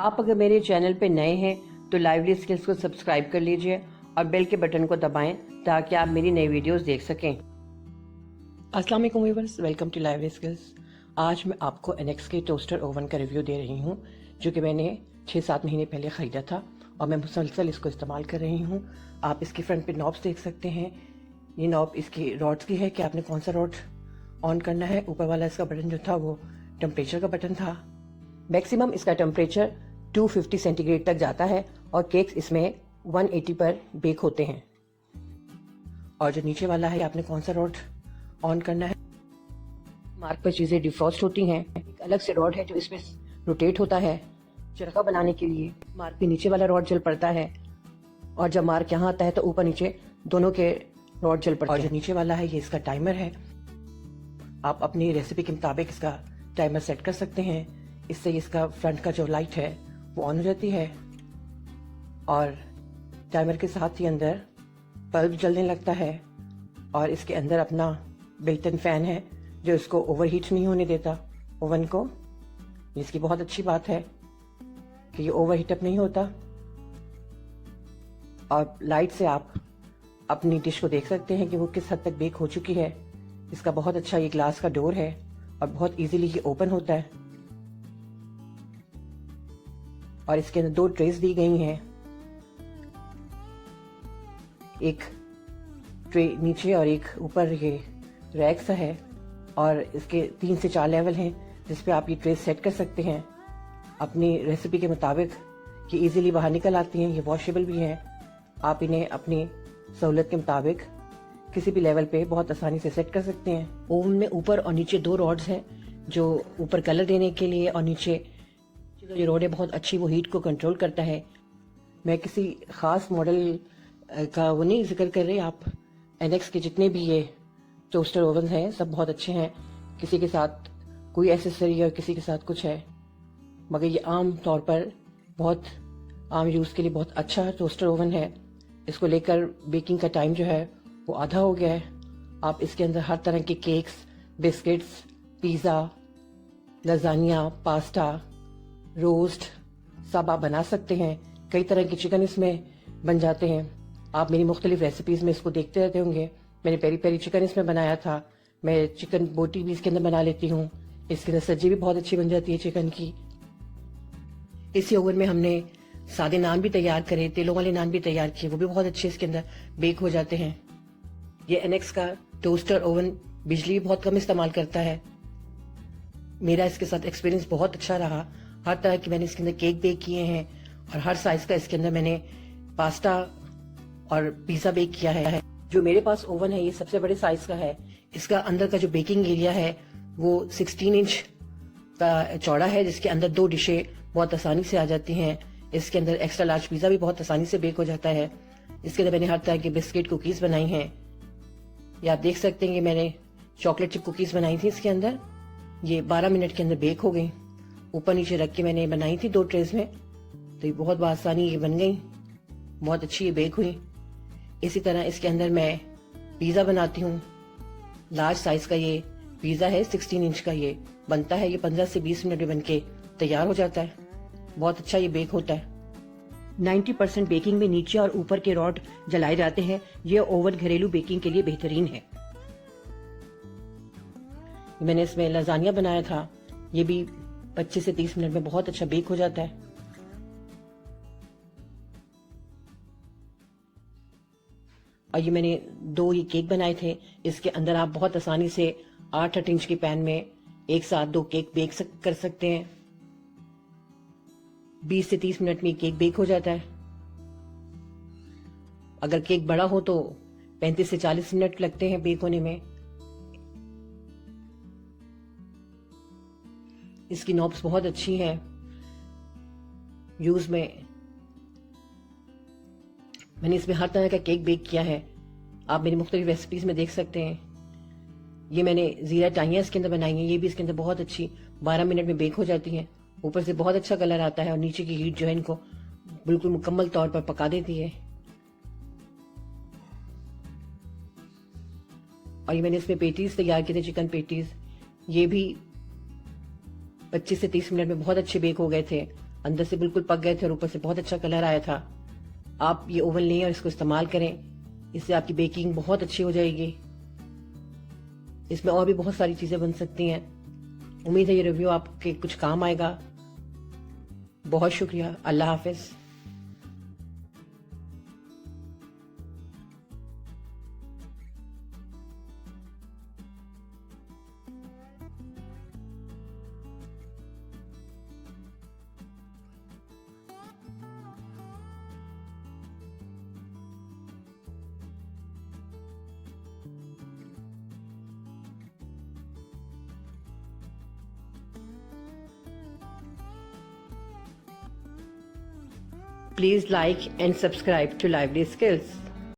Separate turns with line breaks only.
आप अगर मेरे चैनल पे नए हैं तो लाइवली स्किल्स को सब्सक्राइब कर लीजिए और बेल के बटन को दबाएं ताकि आप मेरी नई वीडियोस देख सकें। अस्सलाम वालेकुम viewers, welcome to Lively Skills. आज मैं आपको एनेक्स के टोस्टर ओवन का रिव्यू दे रही हूँ जो कि मैंने 6-7 महीने पहले ख़रीदा था और मैं मुसलसल इसको इस्तेमाल कर रही हूँ। आप इसके फ्रंट पे नॉब्स देख सकते हैं। ये नॉब इसकी रॉड्स की है कि आपने कौन सा रॉड ऑन करना है। ऊपर वाला इसका बटन जो था वो टेम्परेचर का बटन था। मैक्सिमम इसका टेम्परेचर 250 सेंटीग्रेड तक जाता है और केक्स इसमें 180 पर बेक होते हैं। और जो नीचे वाला है आपने कौन सा रॉड ऑन करना है। मार्क पर चीज़ें डिफ्रॉस्ट होती हैं। एक अलग से रॉड है जो इसमें रोटेट होता है चरखा बनाने के लिए। मार्क के नीचे वाला रॉड जल पड़ता है और जब मार्क यहाँ आता है तो ऊपर नीचे दोनों के रॉड जल पड़ते हैं। और जो नीचे वाला है ये इसका टाइमर है। आप अपनी रेसिपी के मुताबिक इसका टाइमर सेट कर सकते हैं। इससे इसका फ्रंट का जो लाइट है वो ऑन हो जाती है और टाइमर के साथ ही अंदर बल्ब जलने लगता है। और इसके अंदर अपना बिल्ट इन फैन है जो इसको ओवरहीट नहीं होने देता ओवन को। इसकी बहुत अच्छी बात है कि ये ओवरहीट अप नहीं होता। और लाइट से आप अपनी डिश को देख सकते हैं कि वो किस हद तक बेक हो चुकी है। इसका बहुत अच्छा ये ग्लास का डोर है और बहुत इजीली ये ओपन होता है। और इसके अंदर 2 ट्रेस दी गई हैं, एक ट्रे नीचे और एक ऊपर। ये रैक सा है और इसके 3 से 4 लेवल हैं जिस पे आप ये ट्रेस सेट कर सकते हैं अपनी रेसिपी के मुताबिक। ये इजीली बाहर निकल आती हैं। ये वॉशेबल भी हैं। आप इन्हें अपनी सहूलत के मुताबिक किसी भी लेवल पे बहुत आसानी से सेट कर सकते हैं। ओवन में ऊपर और नीचे 2 रॉड्स हैं जो ऊपर कलर देने के लिए, और नीचे जो रॉड है बहुत अच्छी वो हीट को कंट्रोल करता है। मैं किसी ख़ास मॉडल का वो नहीं जिक्र कर रही। आप एनेक्स के जितने भी ये टोस्टर ओवन हैं सब बहुत अच्छे हैं। किसी के साथ कोई एसेसरी और किसी के साथ कुछ है, मगर ये आम तौर पर बहुत आम यूज़ के लिए बहुत अच्छा टोस्टर ओवन है। इसको लेकर बेकिंग का टाइम जो है वो आधा हो गया है। आप इसके अंदर हर तरह के cakes, biscuits, pizza, lasagne, pasta, roast सब आप बना सकते हैं। कई तरह के चिकन इसमें बन जाते हैं। आप मेरी मुख्तलिफ रेसिपीज़ में इसको देखते रहते होंगे। मैंने पेरी पेरी चिकन इसमें बनाया था। मैं चिकन बोटी भी इसके अंदर बना लेती हूँ। इसके अंदर सब्जी भी बहुत अच्छी बन जाती है चिकन की। इसी ओवन में हमने सादे नान भी तैयार करे, तेलों वाले नान भी तैयार किए, वो भी बहुत अच्छे इसके अंदर बेक हो जाते हैं। ये एनेक्स का टोस्टर ओवन बिजली भी बहुत कम इस्तेमाल करता है। मेरा इसके साथ एक्सपीरियंस बहुत अच्छा रहा। हर तरह के मैंने इसके अंदर केक बेक किए हैं और हर साइज का इसके अंदर मैंने पास्ता और पिज़्ज़ा बेक किया है। जो मेरे पास ओवन है ये सबसे बड़े साइज का है। इसका अंदर का जो बेकिंग एरिया है वो 16 इंच का चौड़ा है जिसके अंदर 2 डिशें बहुत आसानी से आ जाती हैं। इसके अंदर एक्स्ट्रा लार्ज पिज़्ज़ा भी बहुत आसानी से बेक हो जाता है। इसके अंदर मैंने हर तरह की बिस्किट कुकीज़ बनाई हैं। ये आप देख सकते हैं कि मैंने चॉकलेट चिप कुकीज़ बनाई थी इसके अंदर। ये 12 मिनट के अंदर बेक हो गई। ऊपर नीचे रख के मैंने बनाई थी 2 ट्रेज में, तो ये बहुत आसानी ये बन गई, बहुत अच्छी ये बेक हुई। इसी तरह इसके अंदर मैं पिज़्ज़ा बनाती हूँ। लार्ज साइज का ये पिज़्ज़ा है, 16 इंच का ये बनता है। ये 15 से 20 मिनट में बन के तैयार हो जाता है। बहुत अच्छा ये बेक होता है। 90% बेकिंग में नीचे और ऊपर के रॉड जलाए जाते हैं। ये ओवन घरेलू बेकिंग के लिए बेहतरीन है। मैंने इसमें लजानिया बनाया था। ये भी 25 से 30 मिनट में बहुत अच्छा बेक हो जाता है। और ये मैंने 2 ये केक बनाए थे। इसके अंदर आप बहुत आसानी से 8-8 इंच के पैन में एक साथ 2 केक बेक कर सकते हैं। 20 से 30 मिनट में केक बेक हो जाता है। अगर केक बड़ा हो तो 35 से 40 मिनट लगते हैं बेक होने में। इसकी नॉब्स बहुत अच्छी हैं यूज में। मैंने इसमें हर तरह का केक बेक किया है। आप मेरी मुख्तलिफ रेसिपीज में देख सकते हैं। ये मैंने जीरा टाइयाँ इसके अंदर बनाई हैं। ये भी इसके अंदर बहुत अच्छी 12 मिनट में बेक हो जाती हैं। ऊपर से बहुत अच्छा कलर आता है और नीचे की हीट जो है इनको बिल्कुल मुकम्मल तौर पर पका देती है। और ये मैंने इसमें पेटीज तैयार किए थे, चिकन पेटीज। ये भी 25 से 30 मिनट में बहुत अच्छे बेक हो गए थे। अंदर से बिल्कुल पक गए थे और ऊपर से बहुत अच्छा कलर आया था। आप ये ओवन लें और इसको इस्तेमाल करें, इससे आपकी बेकिंग बहुत अच्छी हो जाएगी। इसमें और भी बहुत सारी चीजें बन सकती हैं। उम्मीद है ये रिव्यू आपके कुछ काम आएगा। बहुत शुक्रिया। अल्लाह हाफिज। Please like and subscribe to Lively Skills.